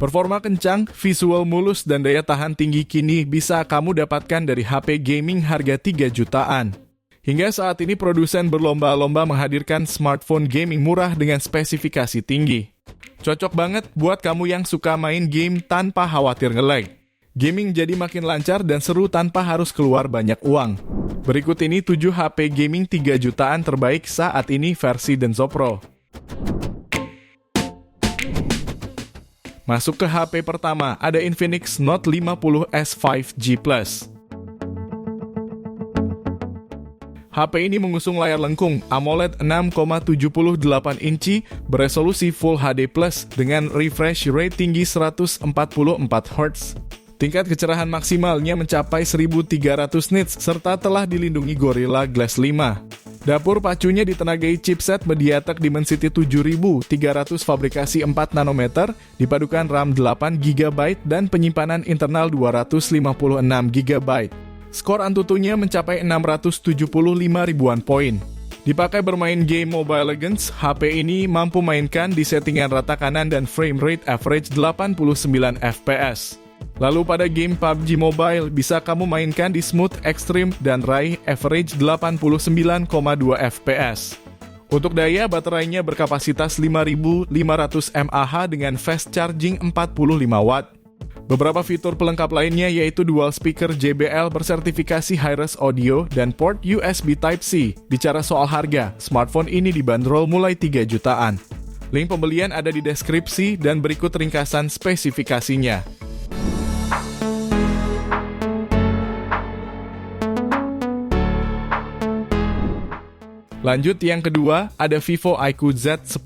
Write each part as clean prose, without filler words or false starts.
Performa kencang, visual mulus, dan daya tahan tinggi kini bisa kamu dapatkan dari HP gaming harga 3 jutaan. Hingga saat ini produsen berlomba-lomba menghadirkan smartphone gaming murah dengan spesifikasi tinggi. Cocok banget buat kamu yang suka main game tanpa khawatir nge-lag. Gaming jadi makin lancar dan seru tanpa harus keluar banyak uang. Berikut ini 7 HP gaming 3 jutaan terbaik saat ini versi Denso Pro. Masuk ke HP pertama, ada Infinix Note 50s 5G Plus. HP ini mengusung layar lengkung AMOLED 6,78 inci beresolusi Full HD Plus dengan refresh rate tinggi 144 Hz. Tingkat kecerahan maksimalnya mencapai 1300 nits serta telah dilindungi Gorilla Glass 5. Dapur pacunya ditenagai chipset MediaTek Dimensity 7300 fabrikasi 4 nanometer, dipadukan RAM 8 GB dan penyimpanan internal 256 GB. Skor Antutunya mencapai 675 ribuan poin. Dipakai bermain game Mobile Legends, HP ini mampu mainkan di settingan rata kanan dan frame rate average 89 FPS. Lalu pada game PUBG Mobile bisa kamu mainkan di Smooth Extreme dan raih average 89,2 FPS. Untuk daya, baterainya berkapasitas 5500 mAh dengan fast charging 45 Watt. Beberapa fitur pelengkap lainnya yaitu dual speaker JBL bersertifikasi Hi-Res Audio dan port USB Type-C. Bicara soal harga, smartphone ini dibanderol mulai 3 jutaan. Link pembelian ada di deskripsi dan berikut ringkasan spesifikasinya. Lanjut yang kedua, ada Vivo iQOO Z10.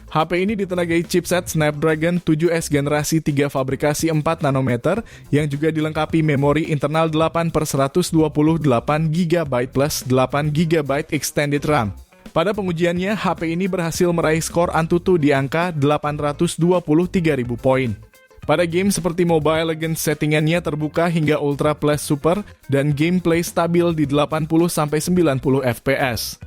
HP ini ditenagai chipset Snapdragon 7S generasi 3 fabrikasi 4 nanometer yang juga dilengkapi memori internal 8/128 GB plus 8 GB extended RAM. Pada pengujiannya, HP ini berhasil meraih skor Antutu di angka 823.000 poin. Pada game seperti Mobile Legends, settingannya terbuka hingga Ultra Plus Super dan gameplay stabil di 80-90 FPS.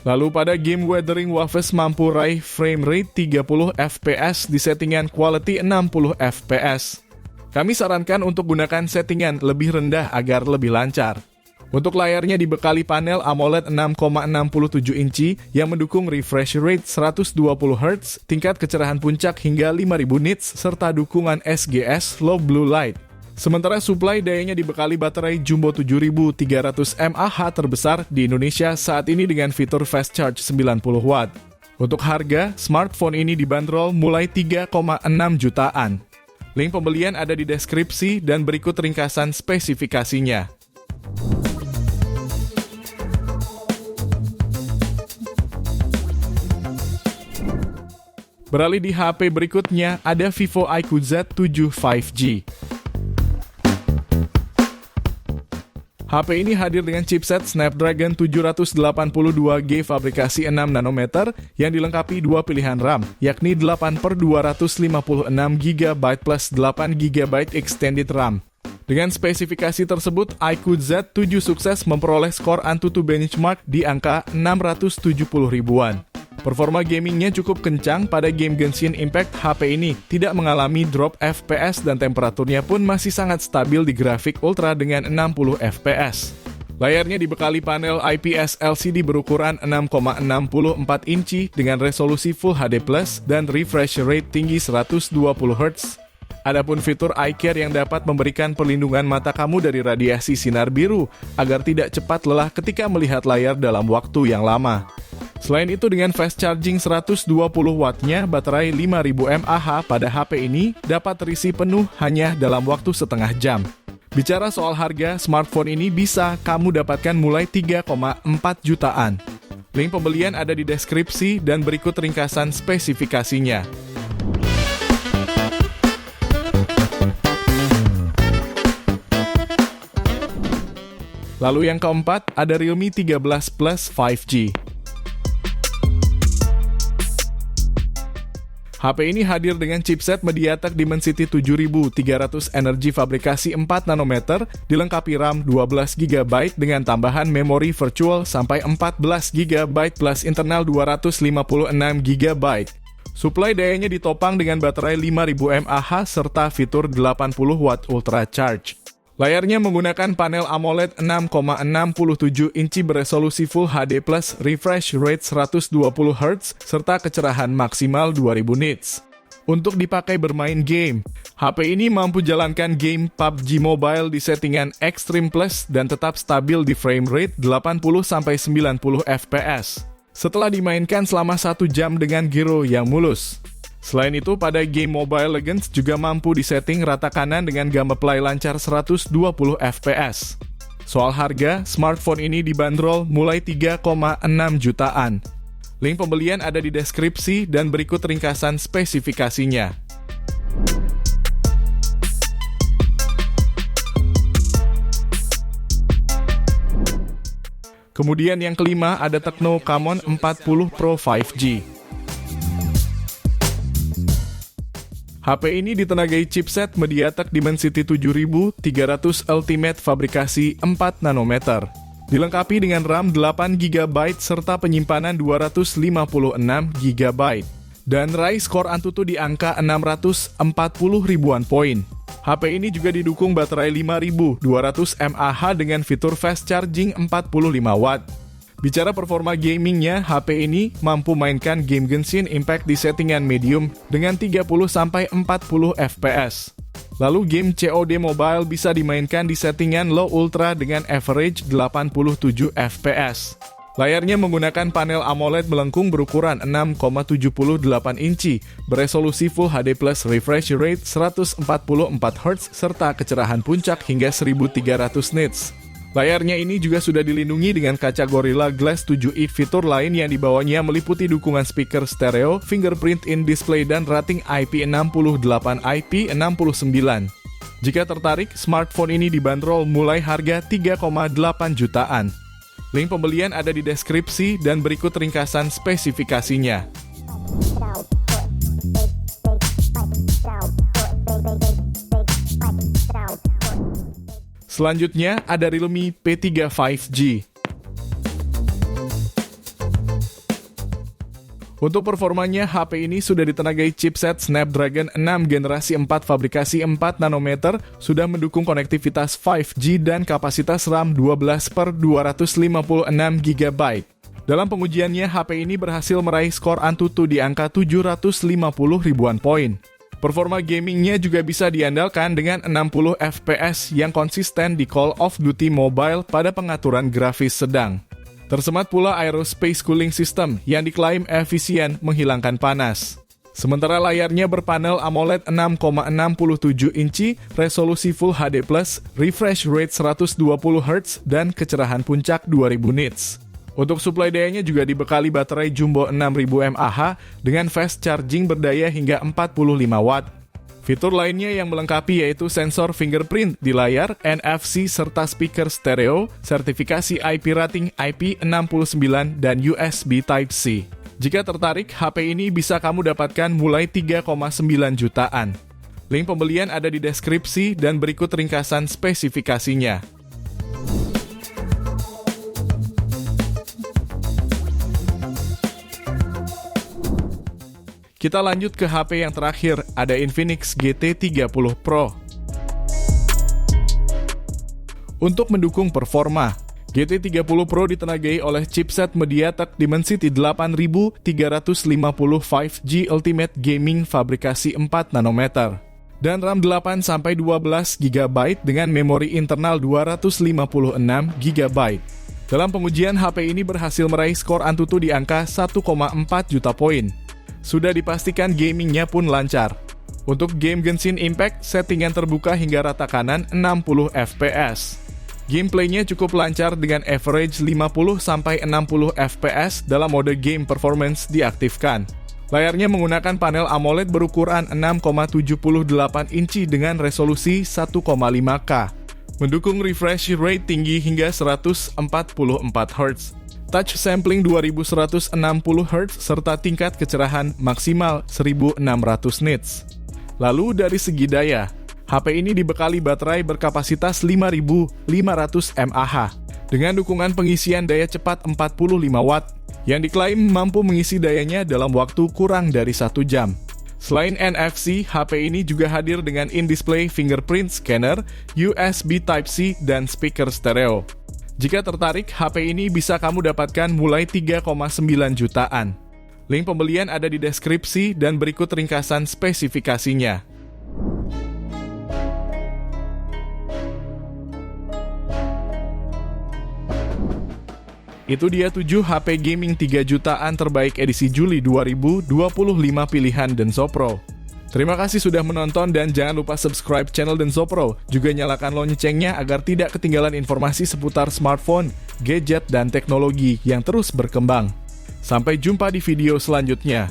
Lalu pada game Wuthering Waves mampu raih frame rate 30 FPS di settingan quality 60 FPS. Kami sarankan untuk gunakan settingan lebih rendah agar lebih lancar. Untuk layarnya dibekali panel AMOLED 6,67 inci yang mendukung refresh rate 120 Hz, tingkat kecerahan puncak hingga 5000 nits, serta dukungan SGS Low Blue Light. Sementara suplai dayanya dibekali baterai Jumbo 7300 mAh terbesar di Indonesia saat ini dengan fitur fast charge 90 Watt. Untuk harga, smartphone ini dibanderol mulai 3,6 jutaan. Link pembelian ada di deskripsi dan berikut ringkasan spesifikasinya. Beralih di HP berikutnya, ada Vivo iQOO Z7 5G. HP ini hadir dengan chipset Snapdragon 782G fabrikasi 6 nanometer yang dilengkapi dua pilihan RAM, yakni 8/256 GB plus 8 GB extended RAM. Dengan spesifikasi tersebut, iQOO Z7 sukses memperoleh skor Antutu benchmark di angka 670 ribuan. Performa gamingnya cukup kencang pada game Genshin Impact. HP ini tidak mengalami drop FPS dan temperaturnya pun masih sangat stabil di grafik ultra dengan 60 FPS. Layarnya dibekali panel IPS LCD berukuran 6,64 inci dengan resolusi Full HD Plus dan refresh rate tinggi 120 Hz. Adapun fitur Eye Care yang dapat memberikan perlindungan mata kamu dari radiasi sinar biru agar tidak cepat lelah ketika melihat layar dalam waktu yang lama. Selain itu, dengan fast charging 120 wattnya, baterai 5000 mAh pada HP ini dapat terisi penuh hanya dalam waktu setengah jam. Bicara soal harga, smartphone ini bisa kamu dapatkan mulai 3,4 jutaan. Link pembelian ada di deskripsi dan berikut ringkasan spesifikasinya. Lalu yang keempat, ada Realme 13 Plus 5G. HP ini hadir dengan chipset MediaTek Dimensity 7300 energi fabrikasi 4 nanometer, dilengkapi RAM 12 GB dengan tambahan memori virtual sampai 14 GB plus internal 256 GB. Suplai dayanya ditopang dengan baterai 5000 mAh serta fitur 80 Watt Ultra Charge. Layarnya menggunakan panel AMOLED 6,67 inci beresolusi Full HD+, refresh rate 120Hz, serta kecerahan maksimal 2000 nits. Untuk dipakai bermain game, HP ini mampu jalankan game PUBG Mobile di settingan Extreme Plus dan tetap stabil di frame rate 80-90 fps. Setelah dimainkan selama 1 jam dengan gyro yang mulus. Selain itu, pada game Mobile Legends juga mampu disetting rata kanan dengan gameplay lancar 120 fps. Soal harga, smartphone ini dibanderol mulai 3,6 jutaan. Link pembelian ada di deskripsi dan berikut ringkasan spesifikasinya. Kemudian yang kelima ada Tecno Camon 40 Pro 5G. HP ini ditenagai chipset MediaTek Dimensity 7300 Ultimate fabrikasi 4 nanometer. Dilengkapi dengan RAM 8 GB serta penyimpanan 256 GB. Dan raih skor Antutu di angka 640 ribuan poin. HP ini juga didukung baterai 5200 mAh dengan fitur fast charging 45 Watt. Bicara performa gamingnya, HP ini mampu mainkan game Genshin Impact di settingan medium dengan 30-40 fps. Lalu game COD Mobile bisa dimainkan di settingan low ultra dengan average 87 fps. Layarnya menggunakan panel AMOLED melengkung berukuran 6,78 inci, beresolusi Full HD+, refresh rate 144Hz, serta kecerahan puncak hingga 1300 nits. Layarnya ini juga sudah dilindungi dengan kaca Gorilla Glass 7i. Fitur lain yang dibawanya meliputi dukungan speaker stereo, fingerprint in display, dan rating IP68, IP69. Jika tertarik, smartphone ini dibanderol mulai harga 3,8 jutaan. Link pembelian ada di deskripsi dan berikut ringkasan spesifikasinya. Selanjutnya ada Realme P3 5G. Untuk performanya, HP ini sudah ditenagai chipset Snapdragon 6 generasi 4 fabrikasi 4 nanometer, sudah mendukung konektivitas 5G dan kapasitas RAM 12/256 GB. Dalam pengujiannya, HP ini berhasil meraih skor Antutu di angka 750 ribuan poin. Performa gamingnya juga bisa diandalkan dengan 60 fps yang konsisten di Call of Duty Mobile pada pengaturan grafis sedang. Tersemat pula Aerospace Cooling System yang diklaim efisien menghilangkan panas. Sementara layarnya berpanel AMOLED 6,67 inci, resolusi Full HD+, refresh rate 120Hz, dan kecerahan puncak 2000 nits. Untuk suplai dayanya juga dibekali baterai jumbo 6000 mAh dengan fast charging berdaya hingga 45 Watt. Fitur lainnya yang melengkapi yaitu sensor fingerprint di layar, NFC serta speaker stereo, sertifikasi IP rating IP69, dan USB Type-C. Jika tertarik, HP ini bisa kamu dapatkan mulai 3,9 jutaan. Link pembelian ada di deskripsi dan berikut ringkasan spesifikasinya. Kita lanjut ke HP yang terakhir, ada Infinix GT30 Pro. Untuk mendukung performa, GT30 Pro ditenagai oleh chipset MediaTek Dimensity 8350 5G Ultimate Gaming fabrikasi 4 nanometer. Dan RAM 8-12 GB dengan memori internal 256 GB. Dalam pengujian, HP ini berhasil meraih skor Antutu di angka 1,4 juta poin. Sudah dipastikan gamingnya pun lancar. Untuk game Genshin Impact, settingan terbuka hingga rata kanan 60 fps. Gameplaynya cukup lancar dengan average 50-60 fps dalam mode game performance diaktifkan. Layarnya menggunakan panel AMOLED berukuran 6,78 inci dengan resolusi 1,5K. Mendukung refresh rate tinggi hingga 144Hz. touch sampling 2160 Hz, serta tingkat kecerahan maksimal 1600 nits. Lalu dari segi daya, HP ini dibekali baterai berkapasitas 5500 mAh dengan dukungan pengisian daya cepat 45 Watt yang diklaim mampu mengisi dayanya dalam waktu kurang dari 1 jam. Selain NFC, HP ini juga hadir dengan in-display fingerprint scanner, USB Type-C, dan speaker stereo. Jika tertarik, HP ini bisa kamu dapatkan mulai 3,9 jutaan. Link pembelian ada di deskripsi dan berikut ringkasan spesifikasinya. Itu dia 7 HP gaming 3 jutaan terbaik edisi Juli 2025 pilihan Denso Pro. Terima kasih sudah menonton dan jangan lupa subscribe channel Denso Pro. Juga nyalakan loncengnya agar tidak ketinggalan informasi seputar smartphone, gadget, dan teknologi yang terus berkembang. Sampai jumpa di video selanjutnya.